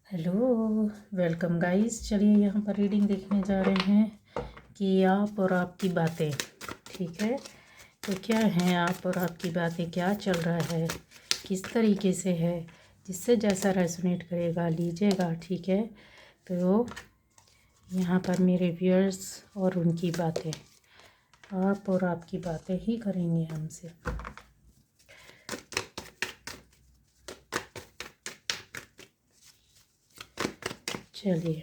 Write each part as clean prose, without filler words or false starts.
Hello, welcome guys. चलिए यहाँ पर रीडिंग देखने जा रहे हैं कि आप और आपकी बातें। ठीक है, तो क्या हैं आप और आपकी बातें, क्या चल रहा है, किस तरीके से है, जिससे जैसा रेजोनेट करेगा लीजिएगा। ठीक है, तो यहाँ पर मेरे व्यूअर्स और उनकी बातें, आप और आपकी बातें ही करेंगे हमसे। चलिए,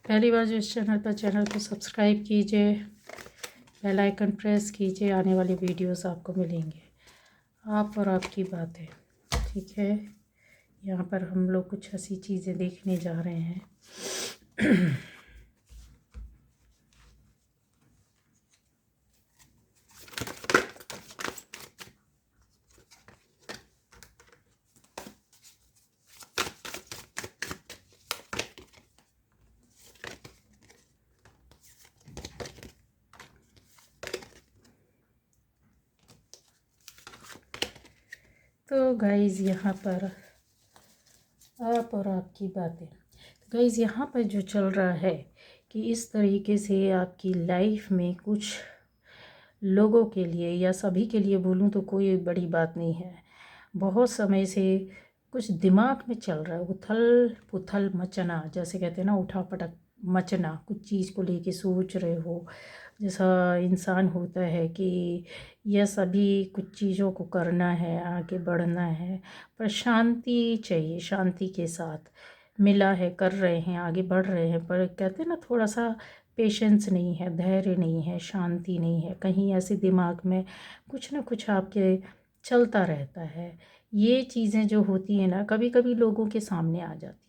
पहली बार जो इस चैनल पर, चैनल को सब्सक्राइब कीजिए, बेल आइकन प्रेस कीजिए, आने वाली वीडियोस आपको मिलेंगे। आप और आपकी बातें। ठीक है, यहाँ पर हम लोग कुछ ऐसी चीज़ें देखने जा रहे हैं। तो गाइज़ यहाँ पर आप और आपकी बातें। तो गाइज़ यहाँ पर जो चल रहा है कि इस तरीके से आपकी लाइफ में कुछ लोगों के लिए या सभी के लिए बोलूँ तो कोई बड़ी बात नहीं है। बहुत समय से कुछ दिमाग में चल रहा है, उथल पुथल मचना, जैसे कहते हैं ना, उठा पटक मचना। कुछ चीज़ को लेके सोच रहे हो, जैसा इंसान होता है कि यह सभी कुछ चीज़ों को करना है, आगे बढ़ना है, पर शांति चाहिए। शांति के साथ मिला है, कर रहे हैं, आगे बढ़ रहे हैं, पर कहते हैं ना, थोड़ा सा पेशेंस नहीं है, धैर्य नहीं है, शांति नहीं है। कहीं ऐसे दिमाग में कुछ ना कुछ आपके चलता रहता है। ये चीज़ें जो होती हैं ना, कभी कभी लोगों के सामने आ जाती हैं।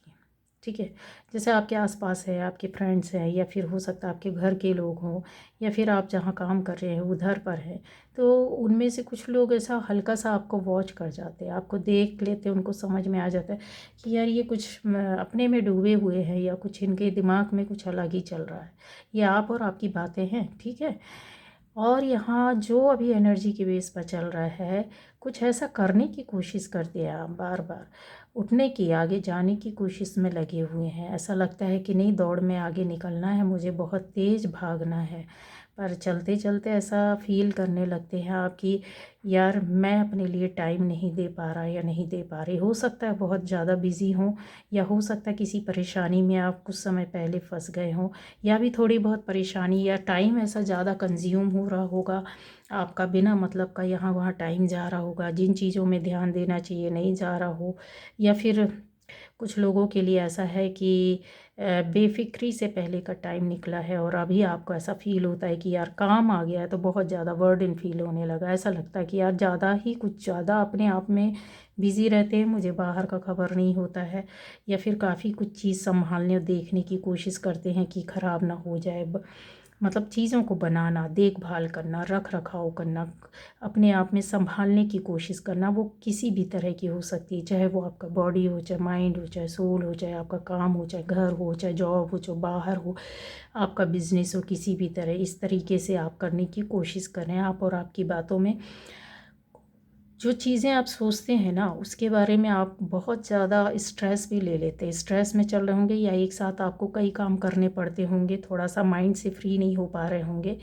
ठीक है, जैसे आपके आसपास है, आपके फ्रेंड्स हैं, या फिर हो सकता है आपके घर के लोग हों, या फिर आप जहाँ काम कर रहे हैं उधर पर हैं, तो उनमें से कुछ लोग ऐसा हल्का सा आपको वॉच कर जाते हैं, आपको देख लेते हैं, उनको समझ में आ जाता है कि यार ये कुछ अपने में डूबे हुए हैं, या कुछ इनके दिमाग में कुछ अलग ही चल रहा है। ये आप और आपकी बातें हैं। ठीक है, और यहाँ जो अभी एनर्जी के बेस पर चल रहा है, कुछ ऐसा करने की कोशिश करते हैं आप, बार बार उठने की, आगे जाने की कोशिश में लगे हुए हैं। ऐसा लगता है कि नहीं, दौड़ में आगे निकलना है, मुझे बहुत तेज़ भागना है। पर चलते चलते ऐसा फील करने लगते हैं आप कि यार मैं अपने लिए टाइम नहीं दे पा रहा या नहीं दे पा रही। हो सकता है बहुत ज़्यादा बिज़ी हों, या हो सकता है किसी परेशानी में आप कुछ समय पहले फंस गए हों, या भी थोड़ी बहुत परेशानी, या टाइम ऐसा ज़्यादा कंज्यूम हो रहा होगा आपका, बिना मतलब का यहाँ वहाँ टाइम जा रहा होगा, जिन चीज़ों में ध्यान देना चाहिए नहीं जा रहा हो। या फिर कुछ लोगों के लिए ऐसा है कि बेफिक्री से पहले का टाइम निकला है, और अभी आपको ऐसा फील होता है कि यार काम आ गया है तो बहुत ज़्यादा बर्डन फील होने लगा। ऐसा लगता है कि यार ज़्यादा ही, कुछ ज़्यादा अपने आप में बिज़ी रहते हैं, मुझे बाहर का खबर नहीं होता है। या फिर काफ़ी कुछ चीज़ संभालने और देखने की कोशिश करते हैं कि ख़राब ना हो जाए, मतलब चीज़ों को बनाना, देखभाल करना, रख रखाव करना, अपने आप में संभालने की कोशिश करना। वो किसी भी तरह की हो सकती है, चाहे वो आपका बॉडी हो, चाहे माइंड हो, चाहे सोल हो, चाहे आपका काम हो, चाहे घर हो, चाहे जॉब हो, चाहे बाहर हो, आपका बिजनेस हो, किसी भी तरह इस तरीके से आप करने की कोशिश करें। आप और आपकी बातों में जो चीज़ें आप सोचते हैं ना, उसके बारे में आप बहुत ज़्यादा स्ट्रेस भी ले लेते हैं। स्ट्रेस में चल रहे होंगे, या एक साथ आपको कई काम करने पड़ते होंगे, थोड़ा सा माइंड से फ्री नहीं हो पा रहे होंगे,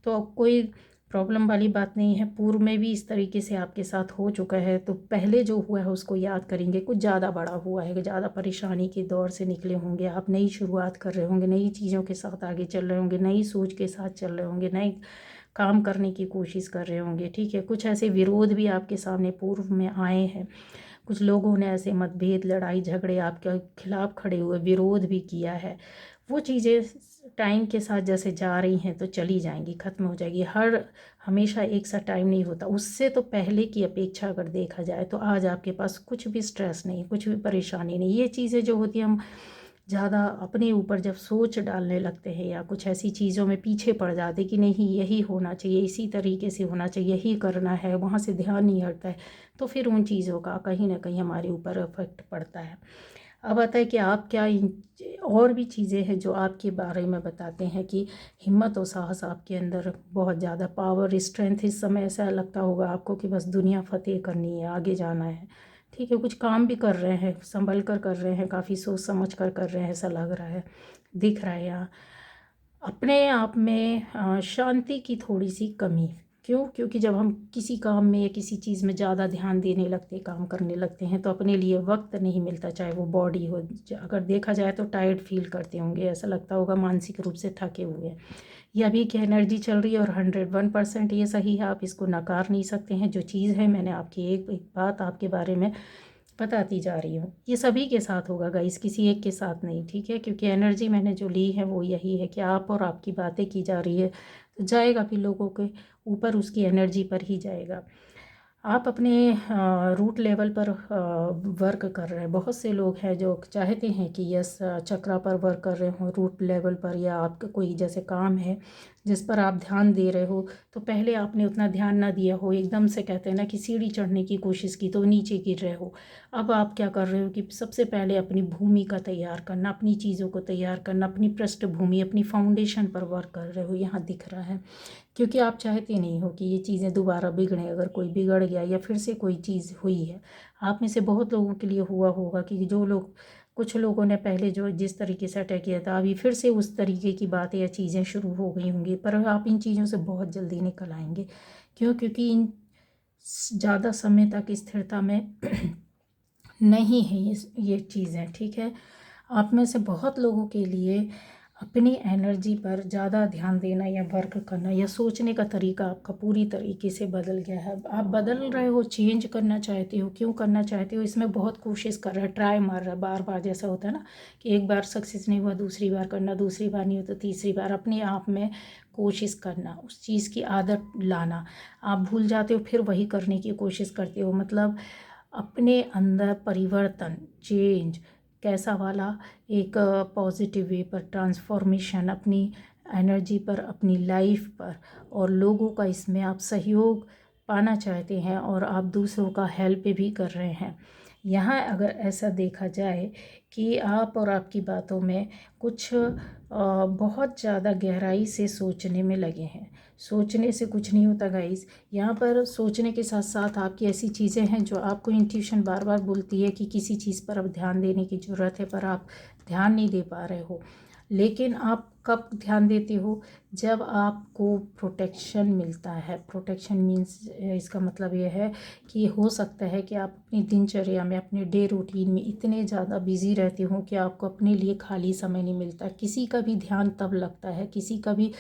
तो अब कोई प्रॉब्लम वाली बात नहीं है। पूर्व में भी इस तरीके से आपके साथ हो चुका है, तो पहले जो हुआ है उसको याद करेंगे। कुछ ज़्यादा बड़ा हुआ है, ज़्यादा परेशानी के दौर से निकले होंगे आप, नई शुरुआत कर रहे होंगे, नई चीज़ों के साथ आगे चल रहे होंगे, नई सोच के साथ चल रहे होंगे, नई काम करने की कोशिश कर रहे होंगे। ठीक है, कुछ ऐसे विरोध भी आपके सामने पूर्व में आए हैं, कुछ लोगों ने ऐसे मतभेद, लड़ाई झगड़े आपके खिलाफ खड़े हुए, विरोध भी किया है। वो चीज़ें टाइम के साथ जैसे जा रही हैं तो चली जाएंगी, ख़त्म हो जाएगी। हर हमेशा एक सा टाइम नहीं होता। उससे तो पहले की अपेक्षा अगर देखा जाए तो आज आपके पास कुछ भी स्ट्रेस नहीं, कुछ भी परेशानी नहीं। ये चीज़ें जो होती हैं, हम ज़्यादा अपने ऊपर जब सोच डालने लगते हैं या कुछ ऐसी चीज़ों में पीछे पड़ जाते कि नहीं यही होना चाहिए, इसी तरीके से होना चाहिए, यही करना है, वहाँ से ध्यान नहीं हटता है, तो फिर उन चीज़ों का कहीं ना कहीं हमारे ऊपर इफेक्ट पड़ता है। अब आता है कि आप क्या और भी चीज़ें हैं जो आपके बारे में बताते हैं कि हिम्मत और साहस आपके अंदर बहुत ज़्यादा, पावर स्ट्रेंथ, इस समय ऐसा लगता होगा आपको कि बस दुनिया फतेह करनी है, आगे जाना है। ठीक है, कुछ काम भी कर रहे हैं, संभल कर रहे हैं, काफ़ी सोच समझ कर रहे हैं, ऐसा लग रहा है, दिख रहा है यहाँ। अपने आप में शांति की थोड़ी सी कमी। क्यों? क्योंकि जब हम किसी काम में या किसी चीज़ में ज़्यादा ध्यान देने लगते, काम करने लगते हैं, तो अपने लिए वक्त नहीं मिलता, चाहे वो बॉडी हो। अगर देखा जाए तो टायर्ड फील करते होंगे, ऐसा लगता होगा मानसिक रूप से थके हुए हैं। ये अभी की एनर्जी चल रही है और 101% ये सही है, आप इसको नकार नहीं सकते हैं। जो चीज़ है, मैंने आपकी एक एक बात आपके बारे में बताती जा रही हूँ, ये सभी के साथ होगा गाइस, किसी एक के साथ नहीं। ठीक है, क्योंकि एनर्जी मैंने जो ली है वो यही है कि आप और आपकी बातें की जा रही है, तो जाएगा भी लोगों के ऊपर, उसकी एनर्जी पर ही जाएगा। आप अपने रूट लेवल पर वर्क कर रहे हैं। बहुत से लोग हैं जो चाहते हैं कि यस चक्रा पर वर्क कर रहे हो, रूट लेवल पर, या आपका कोई जैसे काम है जिस पर आप ध्यान दे रहे हो, तो पहले आपने उतना ध्यान ना दिया हो, एकदम से कहते हैं ना कि सीढ़ी चढ़ने की कोशिश की तो नीचे गिर रहे हो। अब आप क्या कर रहे हो कि सबसे पहले अपनी भूमि का तैयार करना, अपनी चीज़ों को तैयार करना, अपनी पृष्ठभूमि, अपनी फाउंडेशन पर वर्क कर रहे हो, यहाँ दिख रहा है। क्योंकि आप चाहते नहीं हो कि ये चीज़ें दोबारा बिगड़ें। अगर कोई बिगड़ गया या फिर से कोई चीज़ हुई है, आप में से बहुत लोगों के लिए हुआ होगा कि जो लोग, कुछ लोगों ने पहले जो जिस तरीके से अटैक किया था, अभी फिर से उस तरीके की बातें या चीज़ें शुरू हो गई होंगी, पर आप इन चीज़ों से बहुत जल्दी निकल आएंगे। क्यों? क्योंकि इन ज़्यादा समय तक स्थिरता में नहीं है ये चीज़ें। ठीक है, आप में से बहुत लोगों के लिए अपनी एनर्जी पर ज़्यादा ध्यान देना या वर्क करना या सोचने का तरीका आपका पूरी तरीके से बदल गया है। आप बदल रहे हो, चेंज करना चाहते हो। क्यों करना चाहते हो? इसमें बहुत कोशिश कर रहा है, ट्राई मार रहा है बार बार। जैसा होता है ना कि एक बार सक्सेस नहीं हुआ, दूसरी बार करना, दूसरी बार नहीं हुआ तो तीसरी बार, अपने आप में कोशिश करना, उस चीज़ की आदत लाना। आप भूल जाते हो, फिर वही करने की कोशिश करते हो। मतलब अपने अंदर परिवर्तन, चेंज, कैसा वाला, एक पॉजिटिव वे पर ट्रांसफॉर्मेशन, अपनी एनर्जी पर, अपनी लाइफ पर, और लोगों का इसमें आप सहयोग पाना चाहते हैं और आप दूसरों का हेल्प भी कर रहे हैं। यहाँ अगर ऐसा देखा जाए कि आप और आपकी बातों में कुछ बहुत ज़्यादा गहराई से सोचने में लगे हैं। सोचने से कुछ नहीं होता गाइस, यहाँ पर सोचने के साथ साथ आपकी ऐसी चीज़ें हैं जो आपको इंट्यूशन बार बार बोलती है कि किसी चीज़ पर अब ध्यान देने की ज़रूरत है, पर आप ध्यान नहीं दे पा रहे हो। लेकिन आप कब ध्यान देते हो? जब आपको प्रोटेक्शन मिलता है। प्रोटेक्शन मीन्स, इसका मतलब ये है कि हो सकता है कि आप अपनी दिनचर्या में, अपने डे रूटीन में इतने ज़्यादा बिजी रहते हो कि आपको अपने लिए खाली समय नहीं मिलता। किसी का भी ध्यान तब लगता है, किसी का भी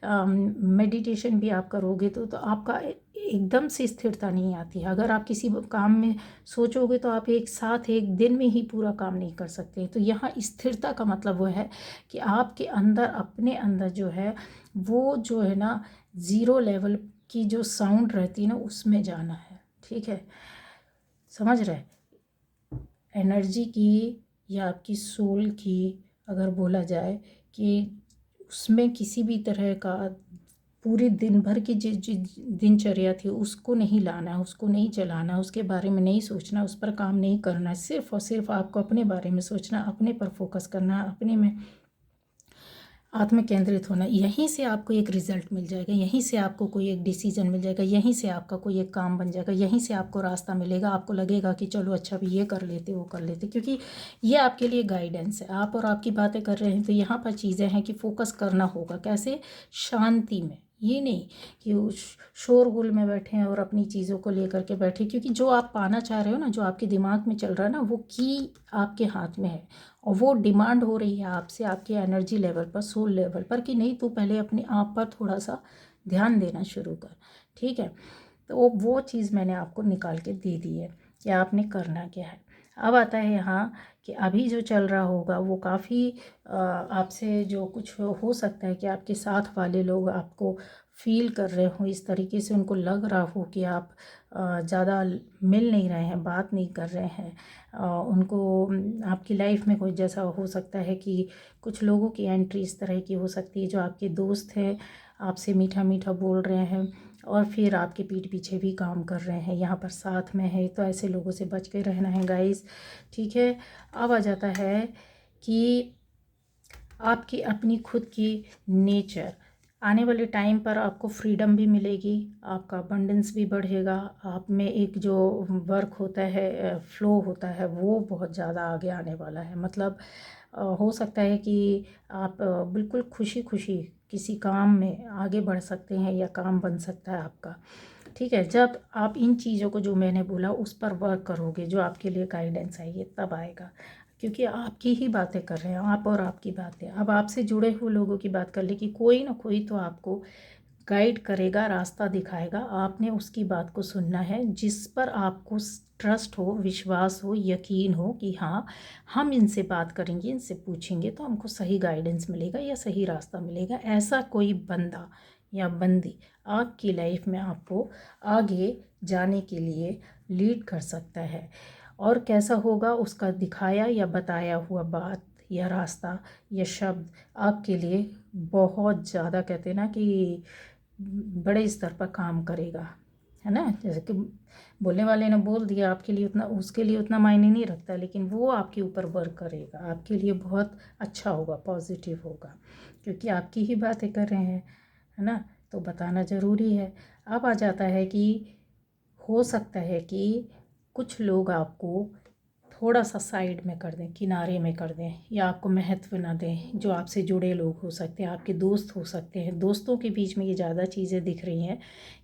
मेडिटेशन भी आप करोगे तो आपका एकदम से स्थिरता नहीं आती है। अगर आप किसी काम में सोचोगे तो आप एक साथ एक दिन में ही पूरा काम नहीं कर सकते। तो यहाँ स्थिरता का मतलब वो है कि आपके अंदर, अपने अंदर जो है वो जो है ना, ज़ीरो लेवल की जो साउंड रहती है ना, उसमें जाना है। ठीक है, समझ रहे? एनर्जी की या आपकी सोल की अगर बोला जाए कि उसमें किसी भी तरह का पूरे दिन भर की जो दिनचर्या थी उसको नहीं लाना है, उसको नहीं चलाना, उसके बारे में नहीं सोचना, उस पर काम नहीं करना है। सिर्फ और सिर्फ आपको अपने बारे में सोचना, अपने पर फोकस करना, अपने में आत्म केंद्रित होना। यहीं से आपको एक रिजल्ट मिल जाएगा, यहीं से आपको कोई एक डिसीजन मिल जाएगा, यहीं से आपका कोई एक काम बन जाएगा, यहीं से आपको रास्ता मिलेगा। आपको लगेगा कि चलो अच्छा भी ये कर लेते, वो कर लेते, क्योंकि ये आपके लिए गाइडेंस है। आप और आपकी बातें कर रहे हैं तो यहाँ पर चीज़ें हैं कि फोकस करना होगा। कैसे? शांति में। ये नहीं कि उस शोरगुल में बैठे हैं और अपनी चीज़ों को लेकर के बैठे, क्योंकि जो आप पाना चाह रहे हो ना, जो आपके दिमाग में चल रहा है ना, वो की आपके हाथ में है और वो डिमांड हो रही है आपसे, आपके एनर्जी लेवल पर, सोल लेवल पर, कि नहीं तू पहले अपने आप पर थोड़ा सा ध्यान देना शुरू कर। ठीक है, तो वो चीज़ मैंने आपको निकाल के दे दी है कि आपने करना क्या है। अब आता है यहाँ कि अभी जो चल रहा होगा वो काफ़ी आपसे जो कुछ हो सकता है कि आपके साथ वाले लोग आपको फील कर रहे हो, इस तरीके से उनको लग रहा हो कि आप ज़्यादा मिल नहीं रहे हैं, बात नहीं कर रहे हैं। उनको आपकी लाइफ में कोई जैसा हो सकता है कि कुछ लोगों की एंट्री इस तरह की हो सकती है जो आपके दोस्त हैं, आपसे मीठा मीठा बोल रहे हैं और फिर आपके पीठ पीछे भी काम कर रहे हैं, यहाँ पर साथ में है। तो ऐसे लोगों से बच के रहना है गाइस, ठीक है। अब आ जाता है कि आपकी अपनी खुद की नेचर, आने वाले टाइम पर आपको फ्रीडम भी मिलेगी, आपका अबंडेंस भी बढ़ेगा, आप में एक जो वर्क होता है, फ्लो होता है, वो बहुत ज़्यादा आगे आने वाला है। मतलब हो सकता है कि आप बिल्कुल खुशी खुशी किसी काम में आगे बढ़ सकते हैं या काम बन सकता है आपका, ठीक है। जब आप इन चीज़ों को जो मैंने बोला उस पर वर्क करोगे, जो आपके लिए गाइडेंस आएगी तब आएगा, क्योंकि आपकी ही बातें कर रहे हैं आप और आपकी बातें। अब आपसे जुड़े हुए लोगों की बात कर ले कि कोई ना कोई तो आपको गाइड करेगा, रास्ता दिखाएगा, आपने उसकी बात को सुनना है, जिस पर आपको ट्रस्ट हो, विश्वास हो, यकीन हो कि हाँ, हम इनसे बात करेंगे, इनसे पूछेंगे तो हमको सही गाइडेंस मिलेगा या सही रास्ता मिलेगा। ऐसा कोई बंदा या बंदी आपकी लाइफ में आपको आगे जाने के लिए लीड कर सकता है। और कैसा होगा, उसका दिखाया या बताया हुआ बात या रास्ता या शब्द आपके लिए बहुत ज़्यादा, कहते हैं ना कि बड़े स्तर पर काम करेगा, है ना। जैसे कि बोलने वाले ने बोल दिया, आपके लिए उतना, उसके लिए उतना मायने नहीं रखता, लेकिन वो आपके ऊपर वर्क करेगा, आपके लिए बहुत अच्छा होगा, पॉजिटिव होगा, क्योंकि आपकी ही बातें कर रहे हैं, है ना। तो बताना ज़रूरी है। अब आ जाता है कि हो सकता है कि कुछ लोग आपको थोड़ा सा साइड में कर दें, किनारे में कर दें, या आपको महत्व ना दें। जो आपसे जुड़े लोग हो सकते हैं, आपके दोस्त हो सकते हैं, दोस्तों के बीच में ये ज़्यादा चीज़ें दिख रही हैं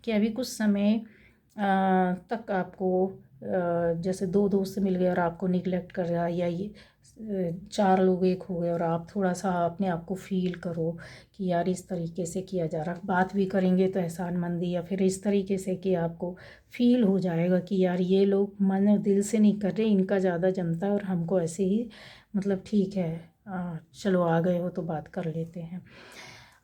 कि अभी कुछ समय तक आपको जैसे दो दोस्त मिल गए और आपको निगलेक्ट कर रहा है, या ये चार लोग एक हो गए और आप थोड़ा सा अपने आप को फील करो कि यार इस तरीके से किया जा रहा, बात भी करेंगे तो एहसानमंदी, या फिर इस तरीके से कि आपको फील हो जाएगा कि यार ये लोग मन और दिल से नहीं कर रहे, इनका ज़्यादा जमता है और हमको ऐसे ही, मतलब ठीक है, चलो आ गए हो तो बात कर लेते हैं,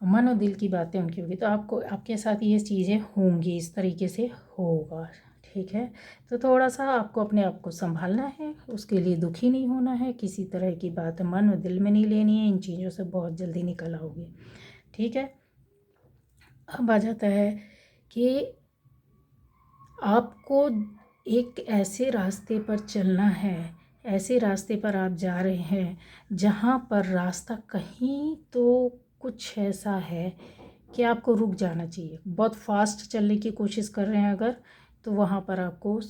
मन और दिल की बातें उनकी होगी। तो आपको, आपके साथ ये चीज़ें होंगी, इस तरीके से होगा, ठीक है। तो थोड़ा सा आपको अपने आप को संभालना है, उसके लिए दुखी नहीं होना है, किसी तरह की बात मन और दिल में नहीं लेनी है, इन चीज़ों से बहुत जल्दी निकल आओगे, ठीक है। अब आ जाता है कि आपको एक ऐसे रास्ते पर चलना है, ऐसे रास्ते पर आप जा रहे हैं जहाँ पर रास्ता कहीं तो कुछ ऐसा है कि आपको रुक जाना चाहिए। बहुत फास्ट चलने की कोशिश कर रहे हैं अगर, तो वहाँ पर आपको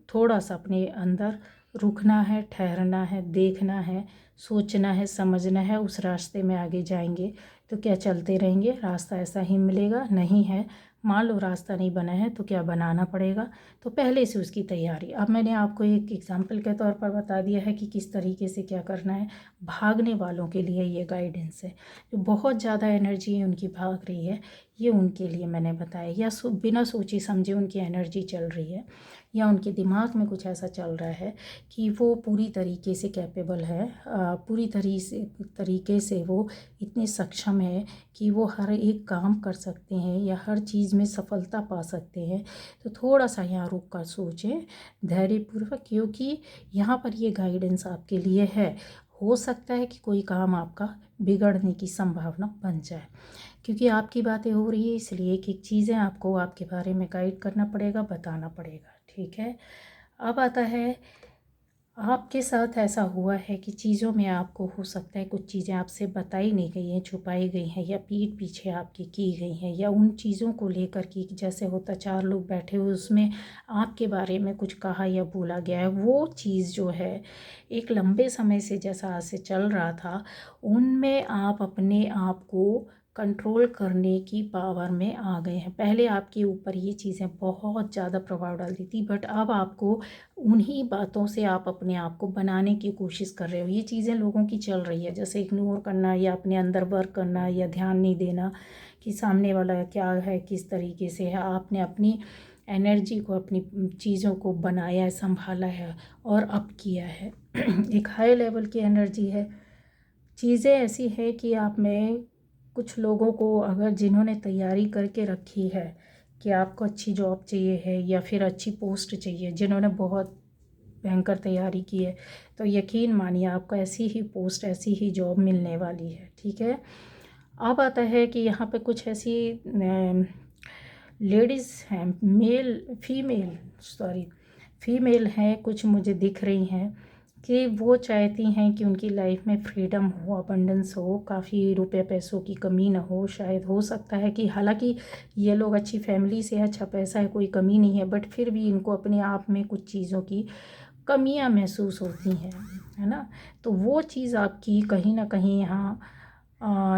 थोड़ा सा अपने अंदर रुकना है, ठहरना है, देखना है, सोचना है, समझना है। उस रास्ते में आगे जाएंगे तो क्या चलते रहेंगे, रास्ता ऐसा ही मिलेगा? नहीं है। मान लो रास्ता नहीं बना है तो क्या बनाना पड़ेगा, तो पहले से उसकी तैयारी। अब मैंने आपको एक एग्जाम्पल के तौर पर बता दिया है कि किस तरीके से क्या करना है। भागने वालों के लिए ये गाइडेंस है, जो बहुत ज़्यादा एनर्जी उनकी भाग रही है, ये उनके लिए मैंने बताया। या बिना सोचे समझे उनकी एनर्जी चल रही है, या उनके दिमाग में कुछ ऐसा चल रहा है कि वो पूरी तरीके से कैपेबल है, पूरी तरीके से वो इतने सक्षम है कि वो हर एक काम कर सकते हैं या हर चीज़ में सफलता पा सकते हैं। तो थोड़ा सा यहाँ रुक कर सोचें धैर्यपूर्वक, क्योंकि यहाँ पर ये गाइडेंस आपके लिए है। हो सकता है कि कोई काम आपका बिगड़ने की संभावना बन जाए, क्योंकि आपकी बातें हो रही है, इसलिए एक एक चीज़ें आपको आपके बारे में गाइड करना पड़ेगा, बताना पड़ेगा, ठीक है। अब आता है, आपके साथ ऐसा हुआ है कि चीज़ों में आपको हो सकता है कुछ चीज़ें आपसे बताई नहीं गई हैं, छुपाई गई हैं, या पीठ पीछे आपकी की गई हैं, या उन चीज़ों को लेकर कि जैसे होता चार लोग बैठे हुए उसमें आपके बारे में कुछ कहा या बोला गया है। वो चीज़ जो है एक लंबे समय से जैसा आज से चल रहा था, उनमें आप अपने आप को कंट्रोल करने की पावर में आ गए हैं। पहले आपके ऊपर ये चीज़ें बहुत ज़्यादा प्रभाव डालती थी, बट अब आपको उन्हीं बातों से आप अपने आप को बनाने की कोशिश कर रहे हो। ये चीज़ें लोगों की चल रही है, जैसे इग्नोर करना या अपने अंदर वर्क करना या ध्यान नहीं देना कि सामने वाला क्या है, किस तरीके से है। आपने अपनी एनर्जी को, अपनी चीज़ों को बनाया है, संभाला है और अप किया है। एक हाई लेवल की एनर्जी है। चीज़ें ऐसी है कि आप में कुछ लोगों को, अगर जिन्होंने तैयारी करके रखी है कि आपको अच्छी जॉब चाहिए है या फिर अच्छी पोस्ट चाहिए, जिन्होंने बहुत भयंकर तैयारी की है, तो यकीन मानिए आपको ऐसी ही पोस्ट, ऐसी ही जॉब मिलने वाली है। ठीक है। अब आता है कि यहाँ पे कुछ ऐसी लेडीज़ हैं, फीमेल हैं, कुछ मुझे दिख रही हैं कि वो चाहती हैं कि उनकी लाइफ में फ्रीडम हो, अबंडेंस हो, काफ़ी रुपए पैसों की कमी ना हो। शायद हो सकता है कि हालांकि ये लोग अच्छी फैमिली से है, अच्छा पैसा है, कोई कमी नहीं है, बट फिर भी इनको अपने आप में कुछ चीज़ों की कमियां महसूस होती हैं, है ना। तो वो चीज़ आपकी कहीं ना कहीं यहाँ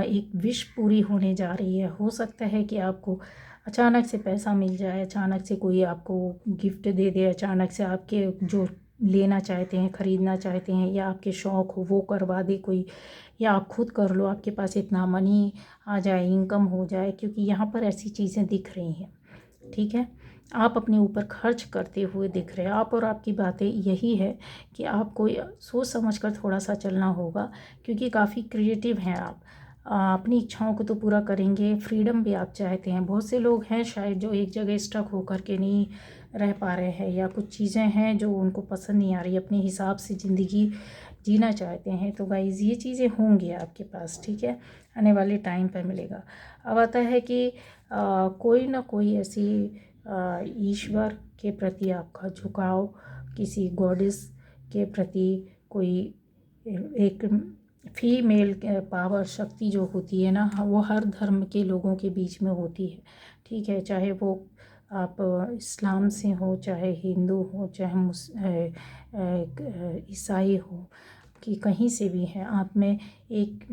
एक विश पूरी होने जा रही है। हो सकता है कि आपको अचानक से पैसा मिल जाए, अचानक से कोई आपको गिफ्ट दे दे, अचानक से आपके जो लेना चाहते हैं, ख़रीदना चाहते हैं या आपके शौक़ हो वो करवा दे कोई, या आप खुद कर लो, आपके पास इतना मनी आ जाए, इनकम हो जाए, क्योंकि यहाँ पर ऐसी चीज़ें दिख रही हैं। ठीक है। आप अपने ऊपर खर्च करते हुए दिख रहे हैं। आप और आपकी बातें यही है कि आपको सोच समझ कर थोड़ा सा चलना होगा, क्योंकि काफ़ी क्रिएटिव हैं आप। अपनी इच्छाओं को तो पूरा करेंगे, फ्रीडम भी आप चाहते हैं। बहुत से लोग हैं शायद जो एक जगह स्टक होकर के नहीं रह पा रहे हैं, या कुछ चीज़ें हैं जो उनको पसंद नहीं आ रही, अपने हिसाब से ज़िंदगी जीना चाहते हैं। तो गाइज़ ये चीज़ें होंगी आपके पास। ठीक है। आने वाले टाइम पर मिलेगा। अब आता है कि कोई ना कोई ऐसी ईश्वर के प्रति आपका झुकाव, किसी गॉडेस के प्रति कोई एक फीमेल पावर, शक्ति जो होती है ना, वो हर धर्म के लोगों के बीच में होती है। ठीक है। चाहे वो आप इस्लाम से हो, चाहे हिंदू हो, चाहे ईसाई हो, कि कहीं से भी हैं, आप में एक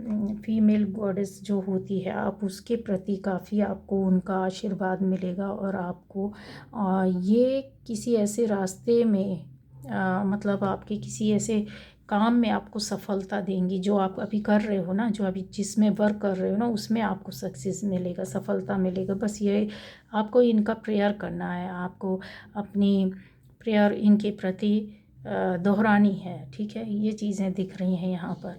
फीमेल गॉडेस जो होती है, आप उसके प्रति काफ़ी आपको उनका आशीर्वाद मिलेगा। और आपको ये किसी ऐसे रास्ते में मतलब आपके किसी ऐसे काम में आपको सफलता देंगी, जो आप अभी कर रहे हो ना, जो अभी जिसमें वर्क कर रहे हो ना, उसमें आपको सक्सेस मिलेगा, सफलता मिलेगा। बस ये आपको इनका प्रेयर करना है, आपको अपनी प्रेयर इनके प्रति दोहरानी है। ठीक है। ये चीज़ें दिख रही हैं यहाँ पर।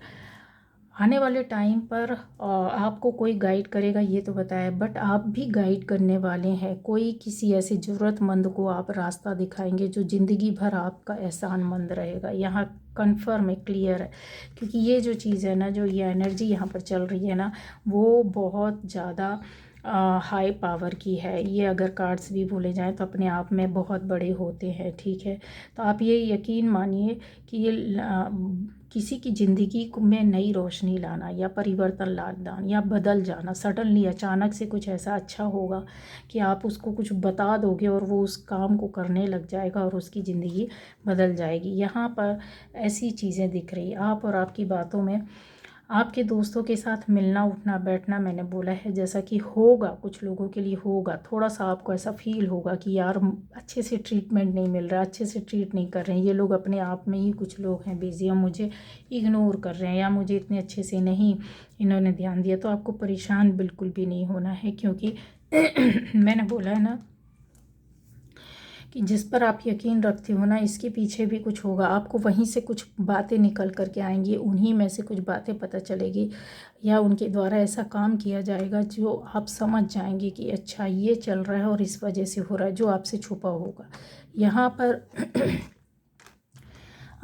आने वाले टाइम पर आपको कोई गाइड करेगा ये तो बताया, बट आप भी गाइड करने वाले हैं। कोई किसी ऐसे ज़रूरतमंद को आप रास्ता दिखाएंगे जो ज़िंदगी भर आपका एहसानमंद रहेगा। यहाँ कन्फर्म है, क्लियर है, क्योंकि ये जो चीज़ है ना, जो ये एनर्जी यहाँ पर चल रही है ना, वो बहुत ज़्यादा हाई पावर की है। ये अगर कार्ड्स भी बोले जाएं तो अपने आप में बहुत बड़े होते हैं। ठीक है। तो आप ये यकीन मानिए कि ये किसी की ज़िंदगी में नई रोशनी लाना या परिवर्तन लाना या बदल जाना, सडनली अचानक से कुछ ऐसा अच्छा होगा कि आप उसको कुछ बता दोगे और वो उस काम को करने लग जाएगा और उसकी ज़िंदगी बदल जाएगी। यहाँ पर ऐसी चीज़ें दिख रही। आप और आपकी बातों में आपके दोस्तों के साथ मिलना, उठना, बैठना, मैंने बोला है जैसा कि होगा, कुछ लोगों के लिए होगा। थोड़ा सा आपको ऐसा फील होगा कि यार अच्छे से ट्रीटमेंट नहीं मिल रहा, अच्छे से ट्रीट नहीं कर रहे हैं ये लोग, अपने आप में ही कुछ लोग हैं बिजी, हम मुझे इग्नोर कर रहे हैं या मुझे इतने अच्छे से नहीं इन्होंने ध्यान दिया। तो आपको परेशान बिल्कुल भी नहीं होना है, क्योंकि मैंने बोला है ना कि जिस पर आप यकीन रखते हो ना, इसके पीछे भी कुछ होगा। आपको वहीं से कुछ बातें निकल करके आएंगी, उन्हीं में से कुछ बातें पता चलेगी, या उनके द्वारा ऐसा काम किया जाएगा जो आप समझ जाएंगे कि अच्छा ये चल रहा है और इस वजह से हो रहा है, जो आपसे छुपा होगा। यहाँ पर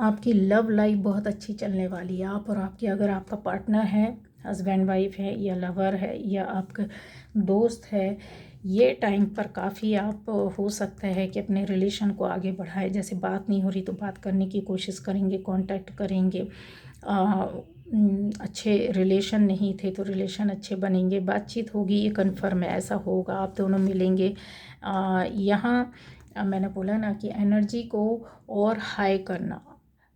आपकी लव लाइफ बहुत अच्छी चलने वाली है। आप और आपके, अगर आपका पार्टनर है, हस्बैंड वाइफ है, या लवर है, या आपका दोस्त है, ये टाइम पर काफ़ी आप हो सकता है कि अपने रिलेशन को आगे बढ़ाए। जैसे बात नहीं हो रही तो बात करने की कोशिश करेंगे, कांटेक्ट करेंगे। अच्छे रिलेशन नहीं थे तो रिलेशन अच्छे बनेंगे, बातचीत होगी, ये कन्फर्म है, ऐसा होगा, आप दोनों मिलेंगे। यहाँ मैंने बोला ना कि एनर्जी को और हाई करना,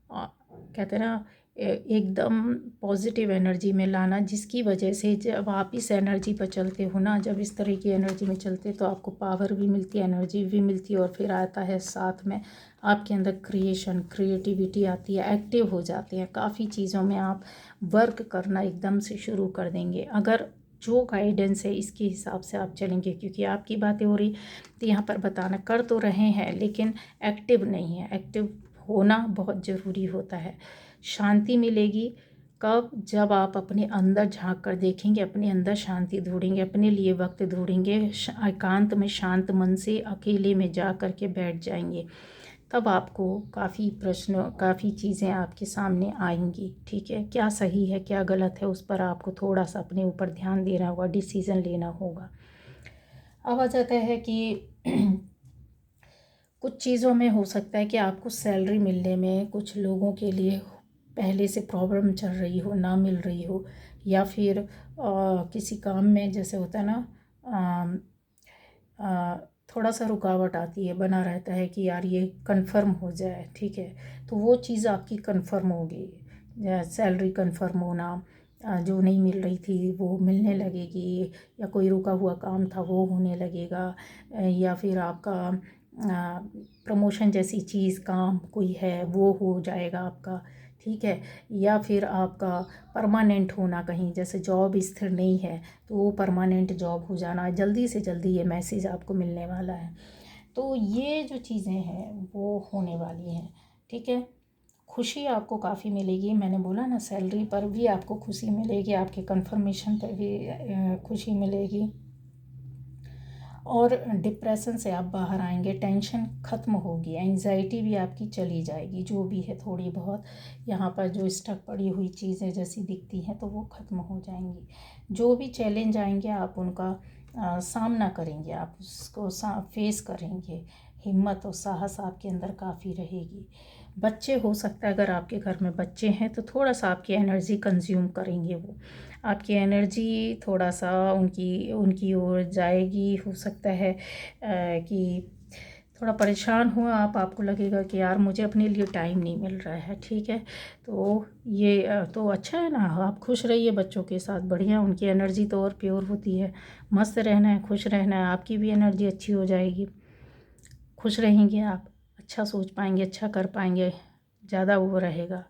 कहते हैं ना, एकदम पॉजिटिव एनर्जी में लाना, जिसकी वजह से जब आप इस एनर्जी पर चलते हो ना, जब इस तरह की एनर्जी में चलते तो आपको पावर भी मिलती है, एनर्जी भी मिलती है, और फिर आता है साथ में आपके अंदर क्रिएटिविटी आती है, एक्टिव हो जाते हैं। काफ़ी चीज़ों में आप वर्क करना एकदम से शुरू कर देंगे। अगर जो गाइडेंस है इसके हिसाब से आप चलेंगे, क्योंकि आपकी बातें हो रही तो यहाँ पर बताना कर तो रहे हैं लेकिन एक्टिव नहीं है। एक्टिव होना बहुत ज़रूरी होता है। शांति मिलेगी कब? जब आप अपने अंदर झांक कर देखेंगे, अपने अंदर शांति ढूंढेंगे, अपने लिए वक्त ढूंढेंगे, एकांत में शांत मन से अकेले में जा कर के बैठ जाएंगे, तब आपको काफ़ी चीज़ें आपके सामने आएंगी। ठीक है, क्या सही है क्या गलत है उस पर आपको थोड़ा सा अपने ऊपर ध्यान देना होगा, डिसीज़न लेना होगा। अब आ जाता है कि कुछ चीज़ों में हो सकता है कि आपको सैलरी मिलने में कुछ लोगों के लिए पहले से प्रॉब्लम चल रही हो, ना मिल रही हो, या फिर किसी काम में जैसे होता है ना, थोड़ा सा रुकावट आती है, बना रहता है कि यार ये कंफर्म हो जाए। ठीक है, तो वो चीज़ आपकी कंफर्म होगी, सैलरी कंफर्म होना, जो नहीं मिल रही थी वो मिलने लगेगी, या कोई रुका हुआ काम था वो होने लगेगा, या फिर आपका प्रमोशन जैसी चीज़ काम कोई है वो हो जाएगा आपका। ठीक है, या फिर आपका परमानेंट होना, कहीं जैसे जॉब स्थिर नहीं है तो वो परमानेंट जॉब हो जाना, जल्दी से जल्दी ये मैसेज आपको मिलने वाला है। तो ये जो चीज़ें हैं वो होने वाली हैं। ठीक है, खुशी आपको काफ़ी मिलेगी। मैंने बोला ना, सैलरी पर भी आपको खुशी मिलेगी, आपके कंफर्मेशन पर भी खुशी मिलेगी, और डिप्रेशन से आप बाहर आएंगे, टेंशन ख़त्म होगी, एंजाइटी भी आपकी चली जाएगी, जो भी है थोड़ी बहुत यहाँ पर जो स्टक पड़ी हुई चीज़ें जैसी दिखती हैं तो वो ख़त्म हो जाएंगी। जो भी चैलेंज आएंगे आप उनका सामना करेंगे, आप उसको फेस करेंगे, हिम्मत और साहस आपके अंदर काफ़ी रहेगी। बच्चे हो सकता है, अगर आपके घर में बच्चे हैं तो थोड़ा सा आपकी एनर्जी कंज्यूम करेंगे, वो आपकी एनर्जी थोड़ा सा उनकी ओर जाएगी। हो सकता है कि थोड़ा परेशान हो आप, आपको लगेगा कि यार मुझे अपने लिए टाइम नहीं मिल रहा है। ठीक है, तो ये तो अच्छा है ना, आप खुश रहिए बच्चों के साथ, बढ़िया, उनकी एनर्जी तो और प्योर होती है। मस्त रहना है, खुश रहना है, आपकी भी एनर्जी अच्छी हो जाएगी। खुश रहेंगे आप, अच्छा सोच पाएंगे, अच्छा कर पाएंगे, ज़्यादा वो रहेगा।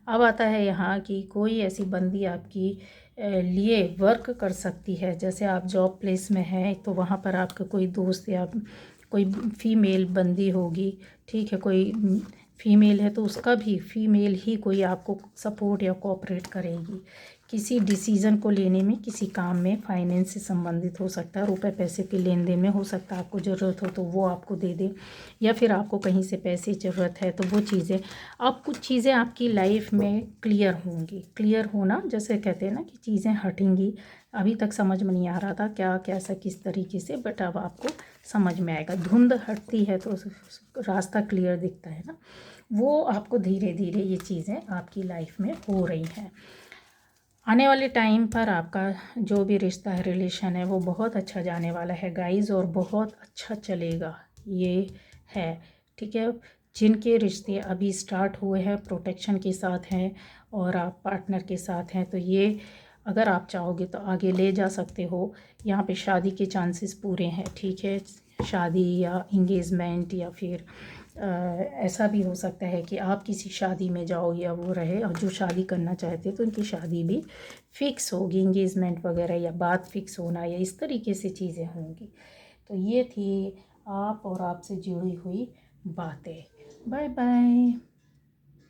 अब आता है यहाँ की कोई ऐसी बंदी आपकी लिए वर्क कर सकती है। जैसे आप जॉब प्लेस में हैं तो वहाँ पर आपका कोई दोस्त या कोई फीमेल बंदी होगी। ठीक है, कोई फीमेल है तो उसका भी फीमेल ही कोई आपको सपोर्ट या कोऑपरेट करेगी किसी डिसीज़न को लेने में, किसी काम में, फाइनेंस से संबंधित हो सकता है, रुपए पैसे के लेन देन में हो सकता है, आपको ज़रूरत हो तो वो आपको दे दे, या फिर आपको कहीं से पैसे ज़रूरत है तो वो चीज़ें, अब कुछ चीज़ें आपकी लाइफ में क्लियर होंगी। क्लियर होना जैसे कहते हैं ना कि चीज़ें हटेंगी, अभी तक समझ में नहीं आ रहा था क्या कैसा किस तरीके से, बट अब आपको समझ में आएगा। धुंध हटती है तो रास्ता क्लियर दिखता है ना, वो आपको धीरे धीरे ये चीज़ें आपकी लाइफ में हो रही हैं। आने वाले टाइम पर आपका जो भी रिश्ता है, रिलेशन है, वो बहुत अच्छा जाने वाला है गाइस, और बहुत अच्छा चलेगा ये है। ठीक है, जिनके रिश्ते अभी स्टार्ट हुए हैं प्रोटेक्शन के साथ हैं और आप पार्टनर के साथ हैं, तो ये अगर आप चाहोगे तो आगे ले जा सकते हो। यहाँ पे शादी के चांसेस पूरे हैं। ठीक है, शादी या इंगेजमेंट, या फिर ऐसा भी हो सकता है कि आप किसी शादी में जाओ या वो रहे, और जो शादी करना चाहते हैं तो उनकी शादी भी फिक्स होगी, इंगेजमेंट वगैरह या बात फिक्स होना या इस तरीके से चीज़ें होंगी। तो ये थी आप और आपसे जुड़ी हुई बातें। Bye bye.